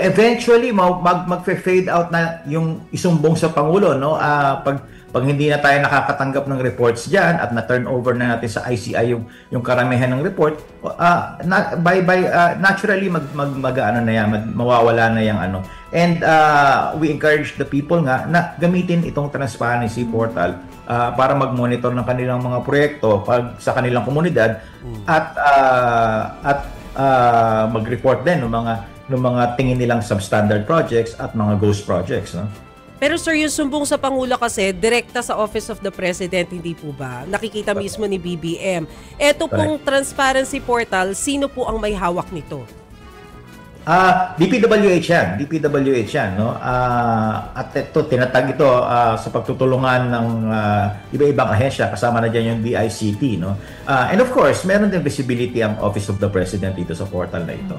Eventually mag-fade out na yung isumbong sa Pangulo, no? Pag hindi na tayo nakakatanggap ng reports diyan at na-turn over na natin sa ICI yung karamihan ng report, naturally ano na yan, mawawala na yung ano. And we encourage the people nga na gamitin itong transparency portal para mag-monitor ng kanilang mga proyekto sa kanilang komunidad at mag-report din ng mga tingin nilang substandard projects at mga ghost projects, no? Pero sir, yung sumbong sa Pangulo kasi, direkta sa Office of the President, hindi po ba? Nakikita mismo ni BBM. Ito pong transparency portal, sino po ang may hawak nito? DPWH yan. DPWH yan, no? At ito, tinatag ito sa pagtutulungan ng iba-ibang ahensya, kasama na dyan yung DICT, no? And of course, meron din visibility ang Office of the President dito sa portal na ito.